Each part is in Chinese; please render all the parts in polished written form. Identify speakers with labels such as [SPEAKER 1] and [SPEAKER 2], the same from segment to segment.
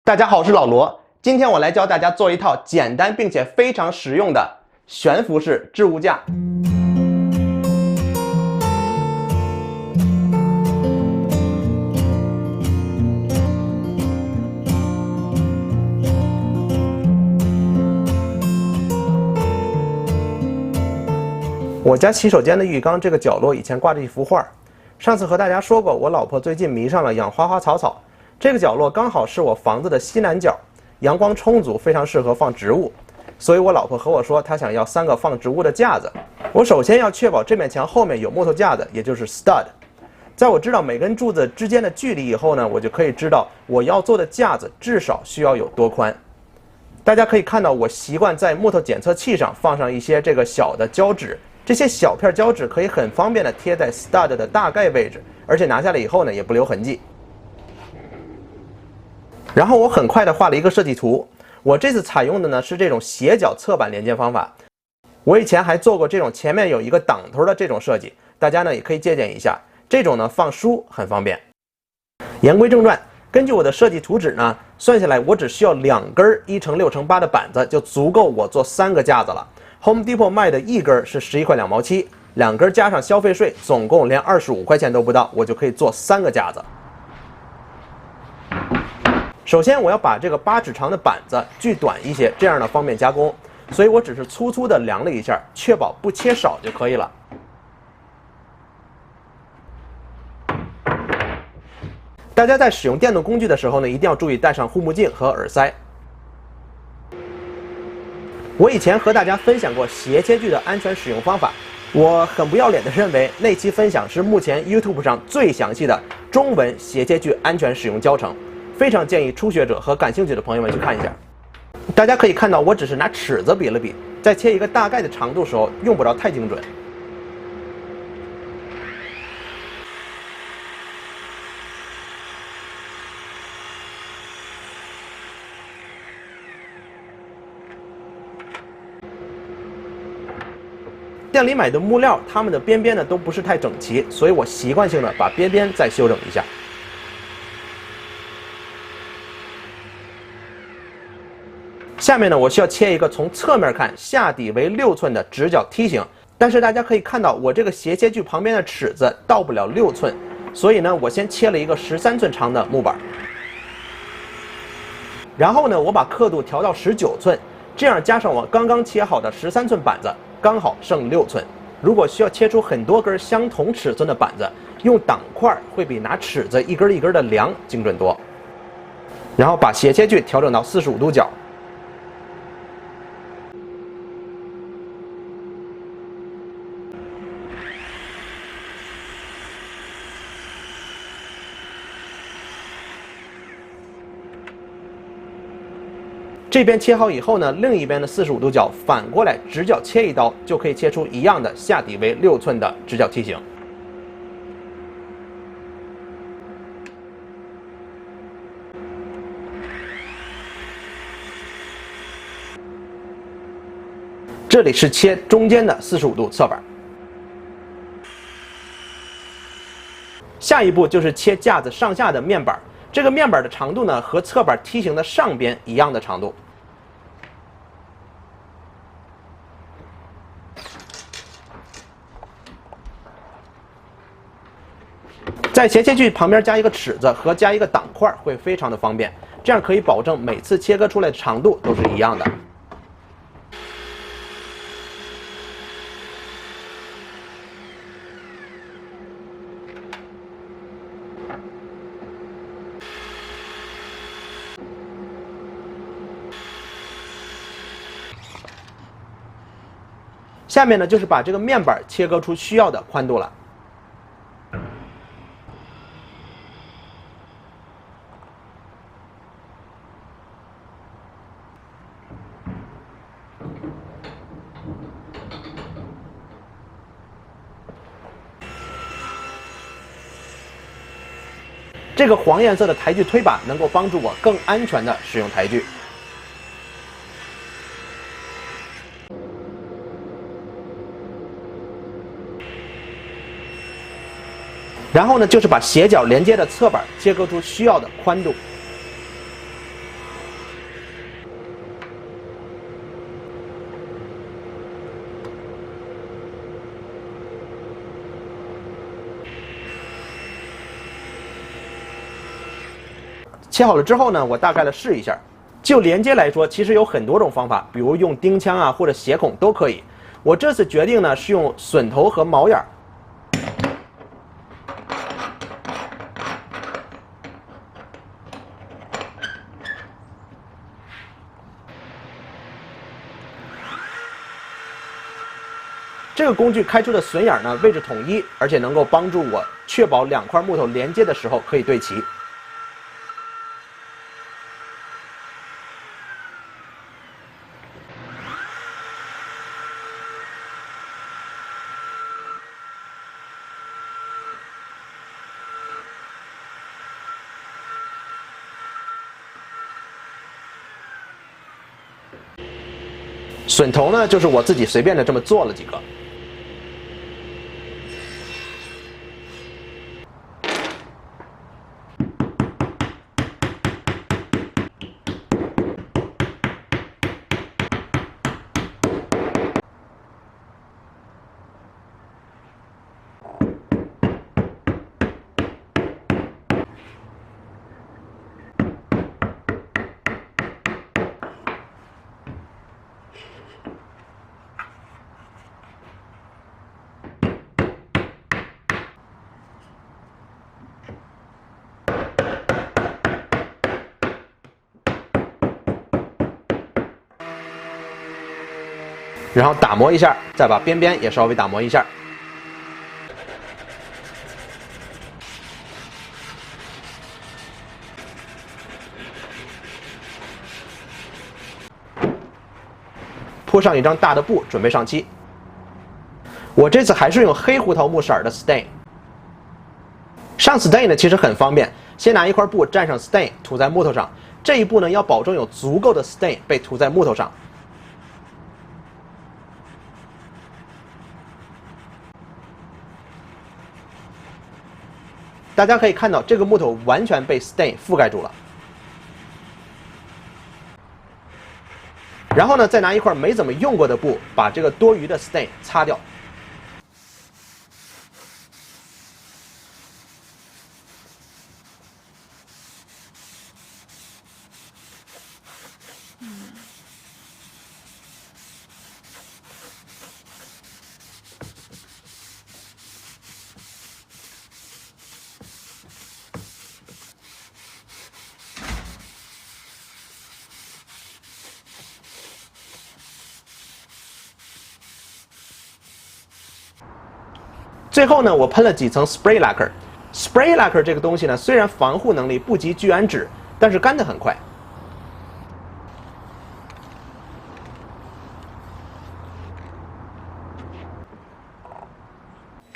[SPEAKER 1] 大家好，我是老罗。今天我来教大家做一套简单并且非常实用的悬浮式置物架。我家洗手间的浴缸这个角落以前挂着一幅画，上次和大家说过，我老婆最近迷上了养花花草草。这个角落刚好是我房子的西南角，阳光充足，非常适合放植物。所以我老婆和我说，她想要3个放植物的架子。我首先要确保这面墙后面有木头架子，也就是 stud。在我知道每根柱子之间的距离以后呢，我就可以知道我要做的架子至少需要有多宽。大家可以看到，我习惯在木头检测器上放上一些这个小的胶纸，这些小片胶纸可以很方便的贴在 stud 的大概位置，而且拿下来以后呢，也不留痕迹。然后我很快的画了一个设计图，我这次采用的呢是这种斜角侧板连接方法。我以前还做过这种前面有一个挡头的这种设计，大家呢也可以借鉴一下。这种呢放书很方便。言归正传，根据我的设计图纸呢，算下来我只需要2根1x6x8的板子就足够我做3个架子了。Home Depot 卖的1根是11块2毛7，2根加上消费税，总共连25块钱都不到，我就可以做3个架子。首先我要把这个8指长的板子锯短一些，这样呢方便加工，所以我只是粗粗的量了一下，确保不切少就可以了。大家在使用电动工具的时候呢，一定要注意戴上护目镜和耳塞。我以前和大家分享过斜切锯的安全使用方法，我很不要脸的认为那期分享是目前 YouTube 上最详细的中文斜切锯安全使用教程。非常建议初学者和感兴趣的朋友们去看一下。大家可以看到，我只是拿尺子比了比，在切一个大概的长度时候，用不着太精准。店里买的木料，它们的边边呢都不是太整齐，所以我习惯性的把边边再修整一下。下面呢，我需要切一个从侧面看下底为6寸的直角梯形，但是大家可以看到，我这个斜切锯旁边的尺子到不了6寸，所以呢，我先切了一个13寸长的木板，然后呢，我把刻度调到19寸，这样加上我刚刚切好的13寸板子，刚好剩6寸。如果需要切出很多根相同尺寸的板子，用挡块会比拿尺子一根一根的量精准多。然后把斜切锯调整到45度角。这边切好以后呢，另一边的45度角反过来直角切一刀，就可以切出一样的下底为6寸的直角梯形。这里是切中间的45度侧板。下一步就是切架子上下的面板，这个面板的长度呢和侧板梯形的上边一样的长度。在斜切锯旁边加一个尺子和加一个挡块会非常的方便，这样可以保证每次切割出来的长度都是一样的。下面呢就是把这个面板切割出需要的宽度了。这个黄颜色的台锯推把能够帮助我更安全的使用台锯。然后呢，就是把斜角连接的侧板切割出需要的宽度。切好了之后呢，我大概的试一下。就连接来说，其实有很多种方法，比如用钉枪啊或者斜孔都可以。我这次决定呢是用榫头和毛眼。这个工具开出的榫眼呢位置统一，而且能够帮助我确保2块木头连接的时候可以对齐。榫头呢，就是我自己随便的这么做了几个。然后打磨一下，再把边边也稍微打磨一下。铺上一张大的布，准备上漆。我这次还是用黑胡桃木色的 stain。上 stain 呢其实很方便，先拿一块布蘸上 stain 涂在木头上，这一步呢要保证有足够的 stain 被涂在木头上。大家可以看到，这个木头完全被 stain 覆盖住了。然后呢，再拿一块没怎么用过的布，把这个多余的 stain 擦掉。最后呢，我喷了几层 spray lacquer。spray lacquer 这个东西呢，虽然防护能力不及聚氨酯，但是干得很快。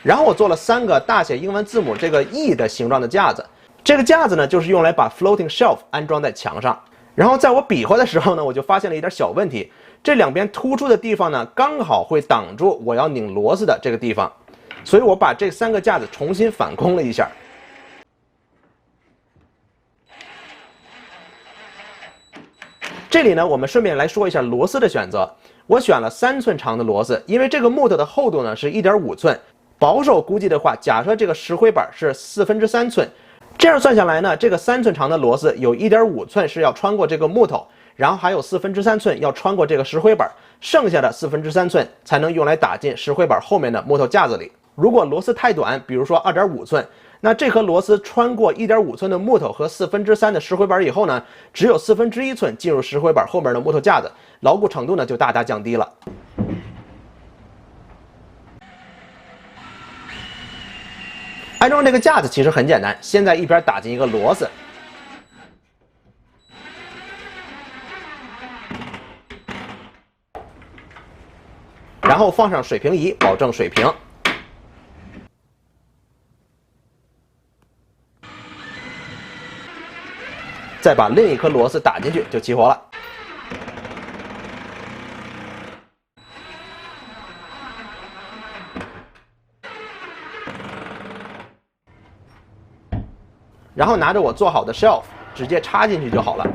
[SPEAKER 1] 然后我做了3个大写英文字母这个 E 的形状的架子。这个架子呢，就是用来把 floating shelf 安装在墙上。然后在我比划的时候呢，我就发现了一点小问题，这两边突出的地方呢，刚好会挡住我要拧螺丝的这个地方。所以我把这3个架子重新反攻了一下。这里呢，我们顺便来说一下螺丝的选择。我选了3寸长的螺丝，因为这个木头的厚度呢是 1.5寸，保守估计的话，假设这个石灰板是3/4寸，这样算下来呢，这个3寸长的螺丝有 1.5寸是要穿过这个木头，然后还有3/4寸要穿过这个石灰板，剩下的4/4寸才能用来打进石灰板后面的木头架子里。如果螺丝太短，比如说2.5寸，那这颗螺丝穿过 1.5寸的木头和3/4的石灰板以后呢，只有1/4寸进入石灰板后面的木头架子，牢固程度呢就大大降低了。安装这个架子其实很简单，先在一边打进一个螺丝，然后放上水平仪，保证水平。再把另一颗螺丝打进去就起火了。然后拿着我做好的 shelf 直接插进去就好了。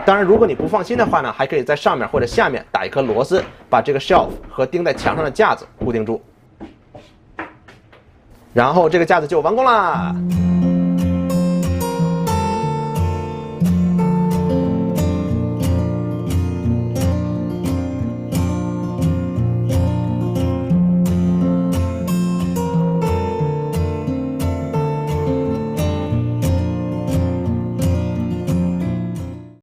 [SPEAKER 1] 当然，如果你不放心的话呢，还可以在上面或者下面打一颗螺丝，把这个 shelf 和钉在墙上的架子固定住。然后这个架子就完工啦。